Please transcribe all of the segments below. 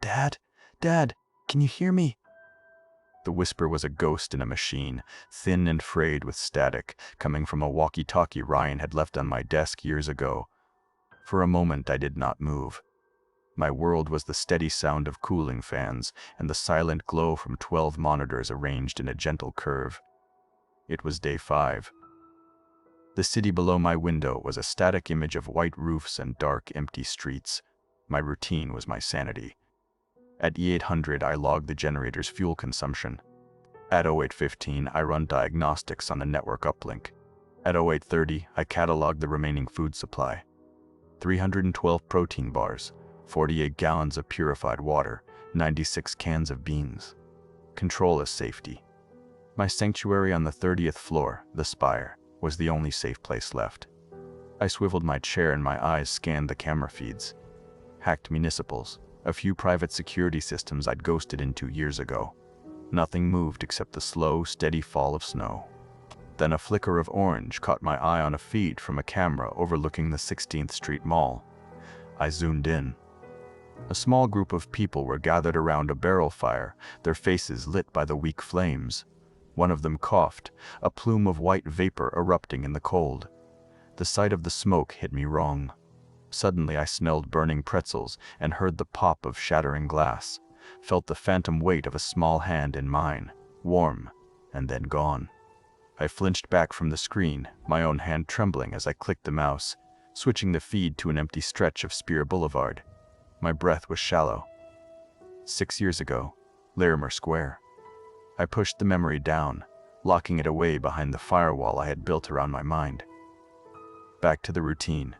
Dad? Dad, can you hear me? The whisper was a ghost in a machine, thin and frayed with static, coming from a walkie-talkie Ryan had left on my desk years ago. For a moment I did not move. My world was the steady sound of cooling fans and the silent glow from 12 monitors arranged in a gentle curve. It was day 5. The city below my window was a static image of white roofs and dark, empty streets. My routine was my sanity. At E800, I logged the generator's fuel consumption. At 0815, I run diagnostics on the network uplink. At 0830, I cataloged the remaining food supply. 312 protein bars, 48 gallons of purified water, 96 cans of beans. Control as safety. My sanctuary on the 30th floor, the Spire, was the only safe place left. I swiveled my chair and my eyes scanned the camera feeds. Hacked municipals, a few private security systems I'd ghosted into years ago. Nothing moved except the slow, steady fall of snow. Then a flicker of orange caught my eye on a feed from a camera overlooking the 16th Street Mall. I zoomed in. A small group of people were gathered around a barrel fire, their faces lit by the weak flames. One of them coughed, a plume of white vapor erupting in the cold. The sight of the smoke hit me wrong. Suddenly I smelled burning pretzels and heard the pop of shattering glass, felt the phantom weight of a small hand in mine, warm, and then gone. I flinched back from the screen, my own hand trembling as I clicked the mouse, switching the feed to an empty stretch of Spear Boulevard. My breath was shallow. 6 years ago, Larimer Square. I pushed the memory down, locking it away behind the firewall I had built around my mind. Back to the routine.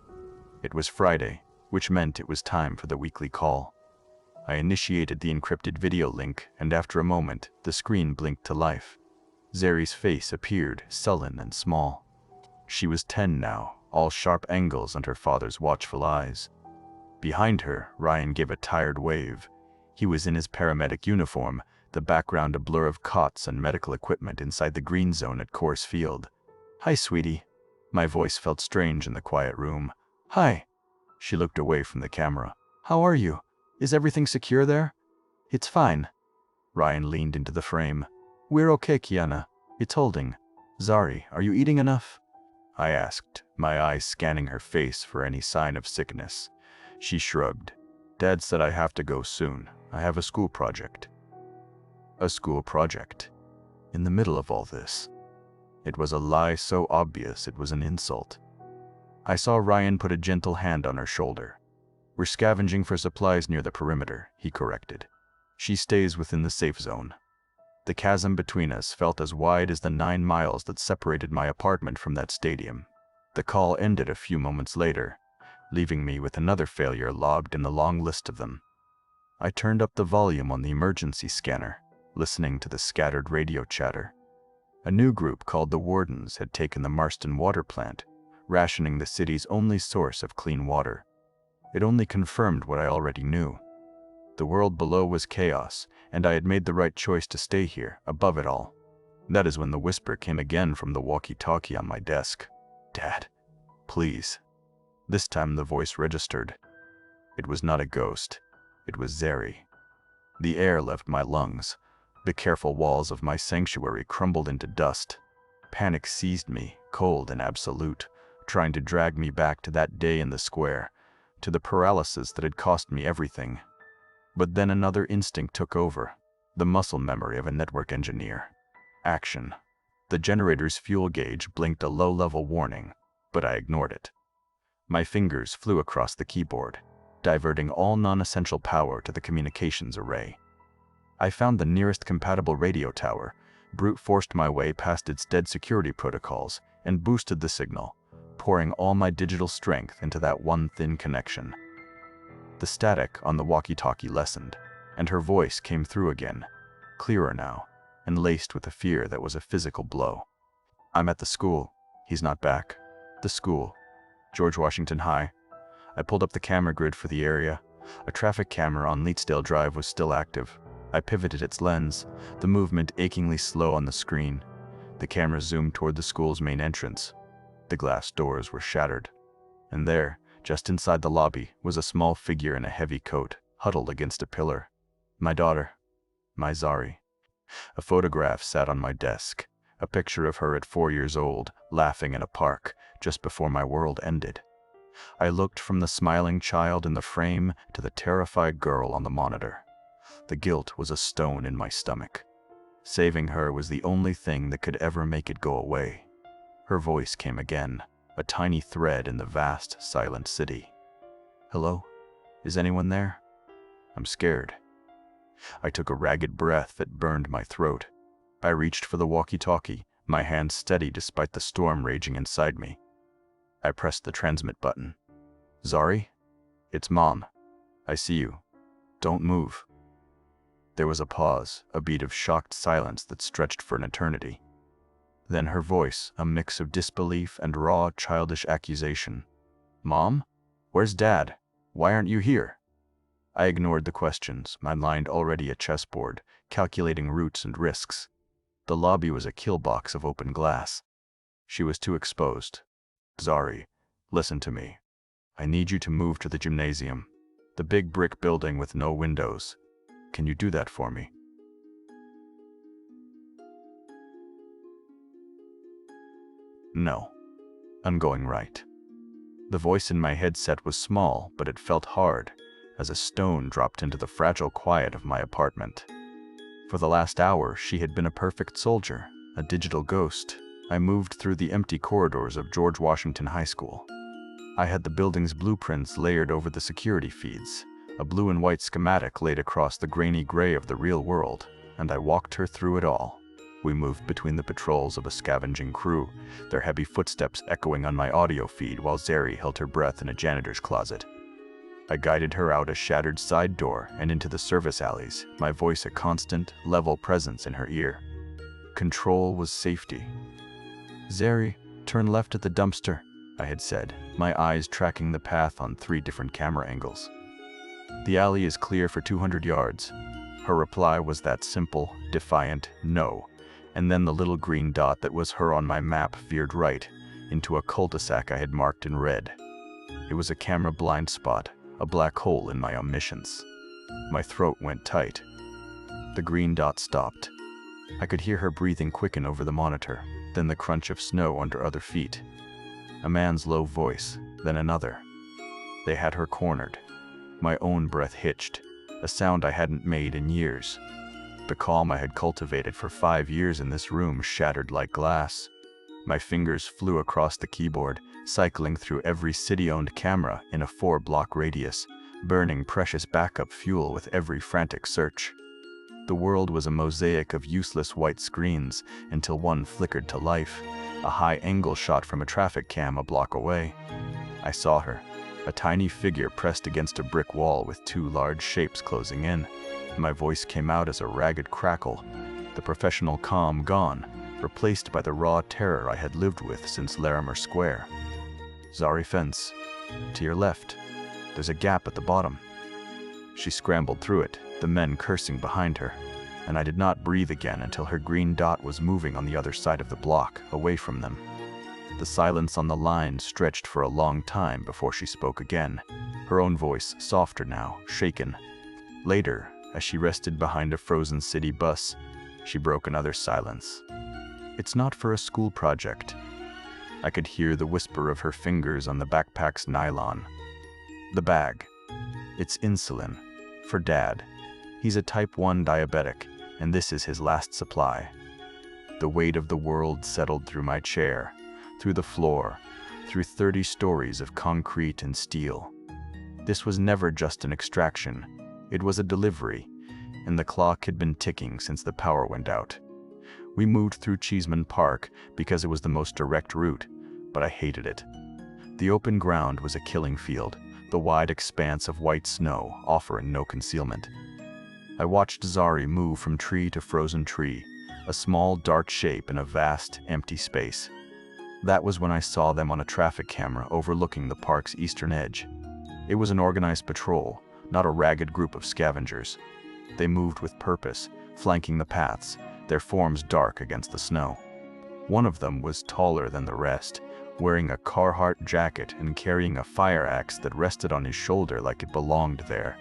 It was Friday, which meant it was time for the weekly call. I initiated the encrypted video link, and after a moment, the screen blinked to life. Zahari's face appeared, sullen and small. She was 10 now, all sharp angles under her father's watchful eyes. Behind her, Ryan gave a tired wave. He was in his paramedic uniform, the background a blur of cots and medical equipment inside the green zone at Coors Field. "Hi, sweetie." My voice felt strange in the quiet room. "Hi." She looked away from the camera. "How are you? Is everything secure there?" "It's fine." Ryan leaned into the frame. "We're okay, Kiana. It's holding." "Zahari, are you eating enough?" I asked, my eyes scanning her face for any sign of sickness. She shrugged. "Dad said I have to go soon. I have a school project." A school project? In the middle of all this? It was a lie so obvious it was an insult. I saw Ryan put a gentle hand on her shoulder. "We're scavenging for supplies near the perimeter," he corrected. "She stays within the safe zone." The chasm between us felt as wide as the 9 miles that separated my apartment from that stadium. The call ended a few moments later, leaving me with another failure logged in the long list of them. I turned up the volume on the emergency scanner, listening to the scattered radio chatter. A new group called the Wardens had taken the Marston water plant, rationing the city's only source of clean water. It only confirmed what I already knew. The world below was chaos, and I had made the right choice to stay here, above it all. That is when the whisper came again from the walkie-talkie on my desk. "Dad, please." This time the voice registered. It was not a ghost. It was Zahari. The air left my lungs. The careful walls of my sanctuary crumbled into dust. Panic seized me, cold and absolute, trying to drag me back to that day in the square, to the paralysis that had cost me everything. But then another instinct took over, the muscle memory of a network engineer. Action. The generator's fuel gauge blinked a low-level warning, but I ignored it. My fingers flew across the keyboard, diverting all non-essential power to the communications array. I found the nearest compatible radio tower, brute-forced my way past its dead security protocols, and boosted the signal, pouring all my digital strength into that one thin connection. The static on the walkie-talkie lessened, and her voice came through again, clearer now, and laced with a fear that was a physical blow. "I'm at the school. He's not back." The school. George Washington High. I pulled up the camera grid for the area. A traffic camera on Leetsdale Drive was still active. I pivoted its lens, the movement achingly slow on the screen. The camera zoomed toward the school's main entrance. The glass doors were shattered. And there, just inside the lobby, was a small figure in a heavy coat, huddled against a pillar. My daughter, my Zari. A photograph sat on my desk, a picture of her at 4 years old, laughing in a park, just before my world ended. I looked from the smiling child in the frame to the terrified girl on the monitor. The guilt was a stone in my stomach. Saving her was the only thing that could ever make it go away. Her voice came again, a tiny thread in the vast, silent city. Hello? Is anyone there? I'm scared. I took a ragged breath that burned my throat. I reached for the walkie-talkie, my hand steady despite the storm raging inside me. I pressed the transmit button. Zari? It's Mom. I see you. Don't move. There was a pause, a beat of shocked silence that stretched for an eternity. Then her voice, a mix of disbelief and raw, childish accusation. Mom? Where's Dad? Why aren't you here? I ignored the questions, my mind already a chessboard, calculating routes and risks. The lobby was a kill box of open glass. She was too exposed. Zari, listen to me. I need you to move to the gymnasium, the big brick building with no windows. Can you do that for me? No. I'm going right. The voice in my headset was small, but it felt hard, as a stone dropped into the fragile quiet of my apartment. For the last hour, she had been a perfect soldier, a digital ghost. I moved through the empty corridors of George Washington High School. I had the building's blueprints layered over the security feeds, a blue and white schematic laid across the grainy gray of the real world, and I walked her through it all. We moved between the patrols of a scavenging crew, their heavy footsteps echoing on my audio feed while Zari held her breath in a janitor's closet. I guided her out a shattered side door and into the service alleys, my voice a constant, level presence in her ear. Control was safety. Zari, turn left at the dumpster, I had said, my eyes tracking the path on 3 different camera angles. The alley is clear for 200 yards. Her reply was that simple, defiant no, and then the little green dot that was her on my map veered right into a cul-de-sac I had marked in red. It was a camera blind spot, a black hole in my omniscience. My throat went tight. The green dot stopped. I could hear her breathing quicken over the monitor, then the crunch of snow under other feet. A man's low voice, then another. They had her cornered. My own breath hitched, a sound I hadn't made in years. The calm I had cultivated for 5 years in this room shattered like glass. My fingers flew across the keyboard, cycling through every city-owned camera in a 4-block radius, burning precious backup fuel with every frantic search. The world was a mosaic of useless white screens until one flickered to life, a high-angle shot from a traffic cam a block away. I saw her, a tiny figure pressed against a brick wall with 2 large shapes closing in. My voice came out as a ragged crackle, the professional calm gone, replaced by the raw terror I had lived with since Larimer Square. Zari fence. To your left. There's a gap at the bottom. She scrambled through it, the men cursing behind her, and I did not breathe again until her green dot was moving on the other side of the block, away from them. The silence on the line stretched for a long time before she spoke again, her own voice softer now, shaken. Later, as she rested behind a frozen city bus, she broke another silence. It's not for a school project. I could hear the whisper of her fingers on the backpack's nylon. The bag. It's insulin. For Dad. He's a type 1 diabetic, and this is his last supply. The weight of the world settled through my chair, through the floor, through 30 stories of concrete and steel. This was never just an extraction. It was a delivery, and the clock had been ticking since the power went out. We moved through Cheeseman Park because it was the most direct route, but I hated it. The open ground was a killing field, the wide expanse of white snow offering no concealment. I watched Zari move from tree to frozen tree, a small dark shape in a vast, empty space. That was when I saw them on a traffic camera overlooking the park's eastern edge. It was an organized patrol, not a ragged group of scavengers. They moved with purpose, flanking the paths, their forms dark against the snow. One of them was taller than the rest, wearing a Carhartt jacket and carrying a fire axe that rested on his shoulder like it belonged there.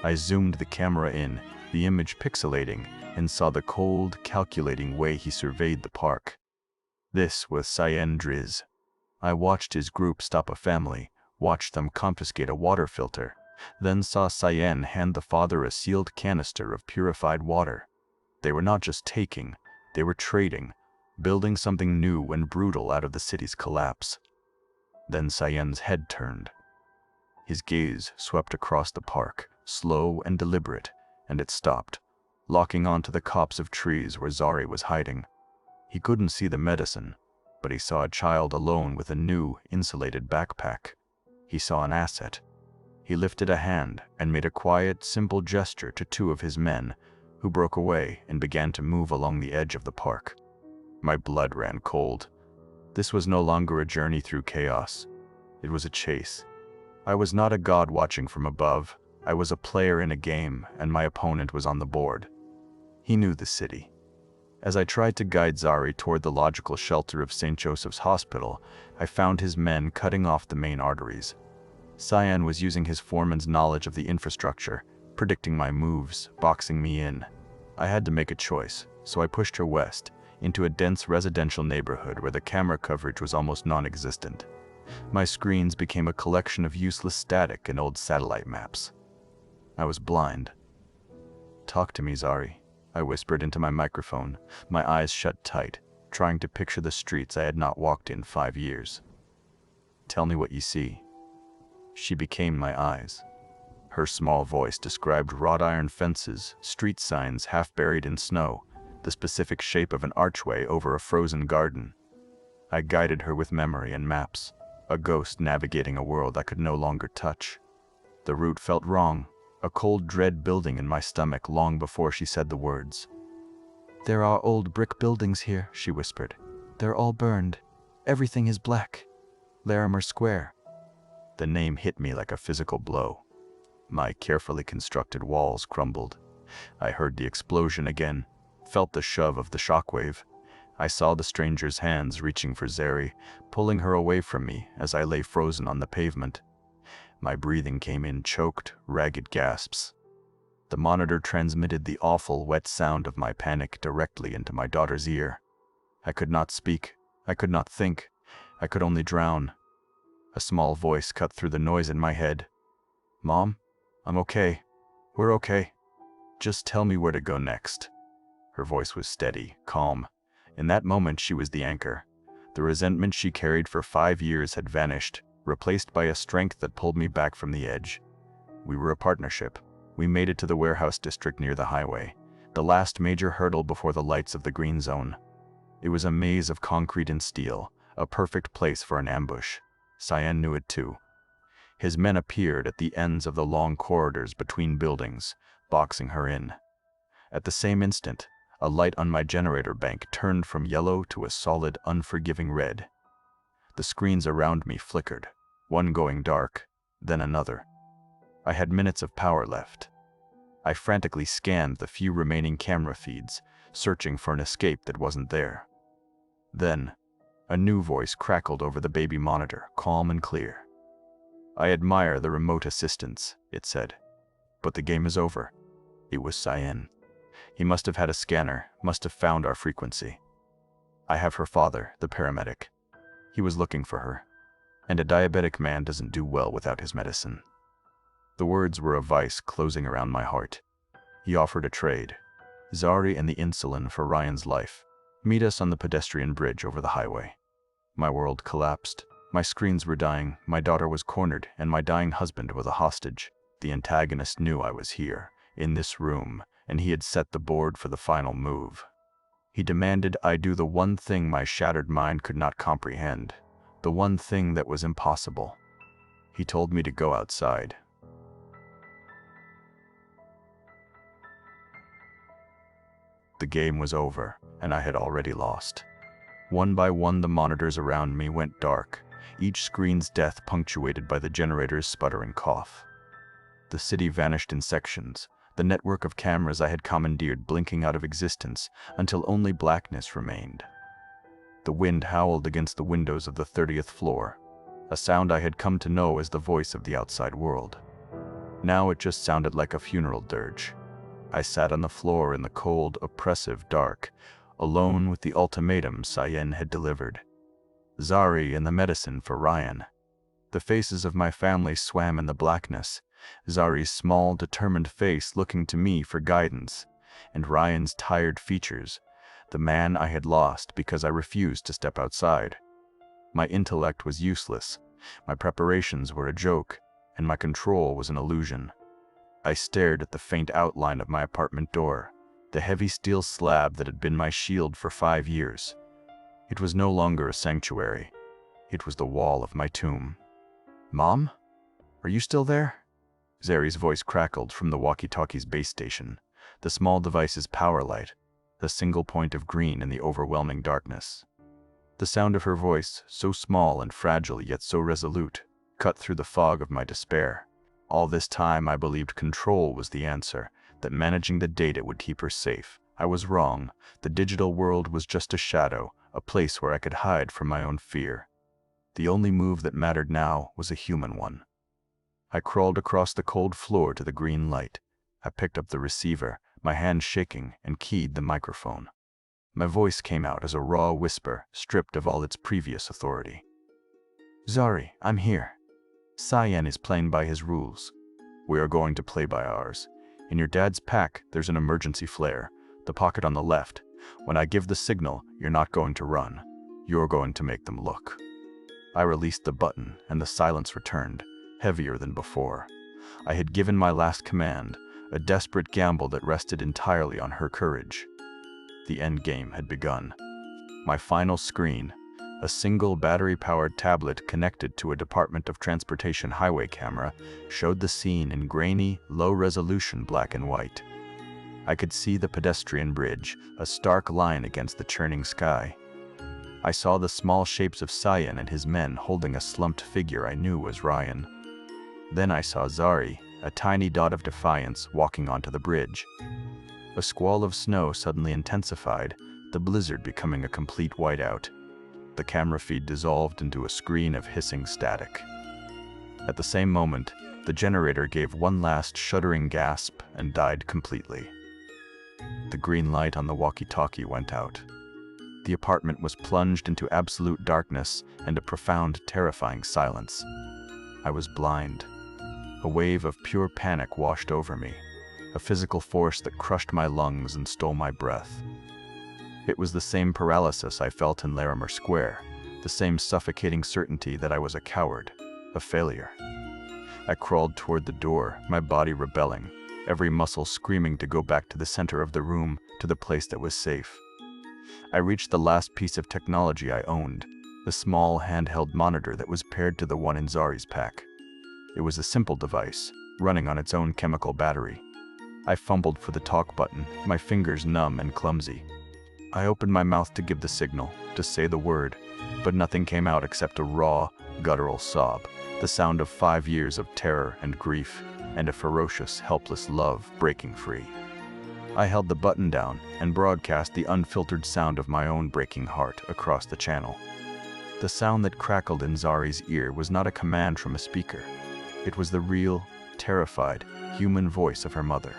I zoomed the camera in, the image pixelating, and saw the cold, calculating way he surveyed the park. This was Cyan Driz. I watched his group stop a family, watched them confiscate a water filter, then saw Cyan hand the father a sealed canister of purified water. They were not just taking, they were trading, building something new and brutal out of the city's collapse. Then Cyan's head turned. His gaze swept across the park, slow and deliberate, and it stopped, locking onto the copse of trees where Zaharie was hiding. He couldn't see the medicine, but he saw a child alone with a new, insulated backpack. He saw an asset. He lifted a hand and made a quiet, simple gesture to two of his men, who broke away and began to move along the edge of the park. My blood ran cold. This was no longer a journey through chaos. It was a chase. I was not a god watching from above. I was a player in a game, and my opponent was on the board. He knew the city. As I tried to guide Zaharie toward the logical shelter of St. Joseph's Hospital, I found his men cutting off the main arteries. Cyan was using his foreman's knowledge of the infrastructure, predicting my moves, boxing me in. I had to make a choice, so I pushed her west, into a dense residential neighborhood where the camera coverage was almost non-existent. My screens became a collection of useless static and old satellite maps. I was blind. "Talk to me, Zaharie," I whispered into my microphone, my eyes shut tight, trying to picture the streets I had not walked in 5 years. "Tell me what you see." She became my eyes. Her small voice described wrought iron fences, street signs half buried in snow, the specific shape of an archway over a frozen garden. I guided her with memory and maps, a ghost navigating a world I could no longer touch. The route felt wrong, a cold dread building in my stomach long before she said the words. "There are old brick buildings here," she whispered. "They're all burned. Everything is black. Larimer Square." The name hit me like a physical blow. My carefully constructed walls crumbled. I heard the explosion again, felt the shove of the shockwave. I saw the stranger's hands reaching for Zaharie, pulling her away from me as I lay frozen on the pavement. My breathing came in choked, ragged gasps. The monitor transmitted the awful, wet sound of my panic directly into my daughter's ear. I could not speak. I could not think. I could only drown. A small voice cut through the noise in my head. "Mom, I'm okay. We're okay. Just tell me where to go next." Her voice was steady, calm. In that moment, she was the anchor. The resentment she carried for 5 years had vanished, replaced by a strength that pulled me back from the edge. We were a partnership. We made it to the warehouse district near the highway, the last major hurdle before the lights of the green zone. It was a maze of concrete and steel, a perfect place for an ambush. Cyan knew it too. His men appeared at the ends of the long corridors between buildings, boxing her in. At the same instant, a light on my generator bank turned from yellow to a solid, unforgiving red. The screens around me flickered, one going dark, then another. I had minutes of power left. I frantically scanned the few remaining camera feeds, searching for an escape that wasn't there. Then, a new voice crackled over the baby monitor, calm and clear. "I admire the remote assistance," it said. "But the game is over." It was Cyan. He must have had a scanner, must have found our frequency. "I have her father, the paramedic. He was looking for her. And a diabetic man doesn't do well without his medicine." The words were a vice closing around my heart. He offered a trade. Zaharie and the insulin for Ryan's life. Meet us on the pedestrian bridge over the highway. My world collapsed. My screens were dying, my daughter was cornered, and my dying husband was a hostage. The antagonist knew I was here, in this room, and he had set the board for the final move. He demanded I do the one thing my shattered mind could not comprehend, the one thing that was impossible. He told me to go outside. The game was over, and I had already lost. One by one, the monitors around me went dark, each screen's death punctuated by the generator's sputtering cough. The city vanished in sections, the network of cameras I had commandeered blinking out of existence until only blackness remained. The wind howled against the windows of the 30th floor, a sound I had come to know as the voice of the outside world. Now it just sounded like a funeral dirge. I sat on the floor in the cold, oppressive dark, alone with the ultimatum Cyan had delivered. Zaharie and the medicine for Ryan. The faces of my family swam in the blackness, Zaharie's small, determined face looking to me for guidance, and Ryan's tired features, the man I had lost because I refused to step outside. My intellect was useless, my preparations were a joke, and my control was an illusion. I stared at the faint outline of my apartment door, the heavy steel slab that had been my shield for 5 years. It was no longer a sanctuary. It was the wall of my tomb. "Mom? Are you still there?" Zaharie's voice crackled from the walkie-talkie's base station, the small device's power light, the single point of green in the overwhelming darkness. The sound of her voice, so small and fragile yet so resolute, cut through the fog of my despair. All this time I believed control was the answer, that managing the data would keep her safe. I was wrong. The digital world was just a shadow, a place where I could hide from my own fear. The only move that mattered now was a human one. I crawled across the cold floor to the green light. I picked up the receiver, my hand shaking, and keyed the microphone. My voice came out as a raw whisper, stripped of all its previous authority. "Zaharie, I'm here. Cyan is playing by his rules. We are going to play by ours. In your dad's pack, there's an emergency flare, the pocket on the left. When I give the signal, you're not going to run. You're going to make them look." I released the button, and the silence returned, heavier than before. I had given my last command, a desperate gamble that rested entirely on her courage. The end game had begun. My final screen, a single battery-powered tablet connected to a Department of Transportation highway camera, showed the scene in grainy, low-resolution black and white. I could see the pedestrian bridge, a stark line against the churning sky. I saw the small shapes of Cyan and his men holding a slumped figure I knew was Ryan. Then I saw Zaharie, a tiny dot of defiance, walking onto the bridge. A squall of snow suddenly intensified, the blizzard becoming a complete whiteout. The camera feed dissolved into a screen of hissing static. At the same moment, the generator gave one last shuddering gasp and died completely. The green light on the walkie-talkie went out. The apartment was plunged into absolute darkness and a profound, terrifying silence. I was blind. A wave of pure panic washed over me, a physical force that crushed my lungs and stole my breath. It was the same paralysis I felt in Larimer Square, the same suffocating certainty that I was a coward, a failure. I crawled toward the door, my body rebelling, every muscle screaming to go back to the center of the room, to the place that was safe. I reached the last piece of technology I owned, the small handheld monitor that was paired to the one in Zaharie's pack. It was a simple device, running on its own chemical battery. I fumbled for the talk button, my fingers numb and clumsy. I opened my mouth to give the signal, to say the word, but nothing came out except a raw, guttural sob, the sound of 5 years of terror and grief, and a ferocious, helpless love breaking free. I held the button down and broadcast the unfiltered sound of my own breaking heart across the channel. The sound that crackled in Zaharie's ear was not a command from a speaker. It was the real, terrified, human voice of her mother.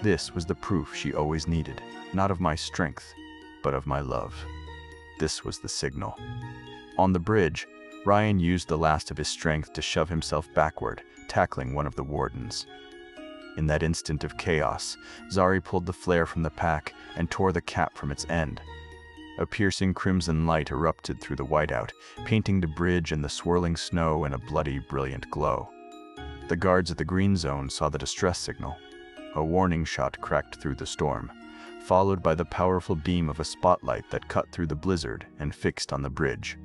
This was the proof she always needed, not of my strength, but of my love. This was the signal. On the bridge, Ryan used the last of his strength to shove himself backward, tackling one of the wardens. In that instant of chaos, Zaharie pulled the flare from the pack and tore the cap from its end. A piercing crimson light erupted through the whiteout, painting the bridge and the swirling snow in a bloody, brilliant glow. The guards at the green zone saw the distress signal. A warning shot cracked through the storm, followed by the powerful beam of a spotlight that cut through the blizzard and fixed on the bridge.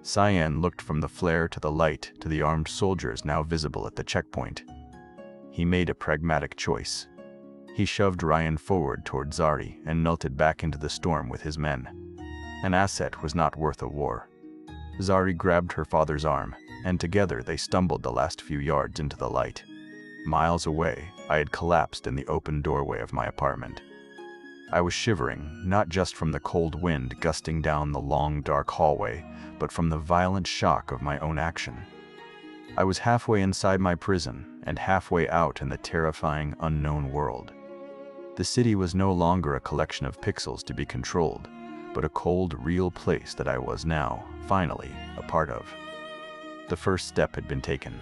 Cyan looked from the flare to the light to the armed soldiers now visible at the checkpoint. He made a pragmatic choice. He shoved Ryan forward toward Zaharie and melted back into the storm with his men. An asset was not worth a war. Zaharie grabbed her father's arm, and together they stumbled the last few yards into the light. Miles away, I had collapsed in the open doorway of my apartment. I was shivering, not just from the cold wind gusting down the long, dark hallway, but from the violent shock of my own action. I was halfway inside my prison and halfway out in the terrifying, unknown world. The city was no longer a collection of pixels to be controlled, but a cold, real place that I was now, finally, a part of. The first step had been taken.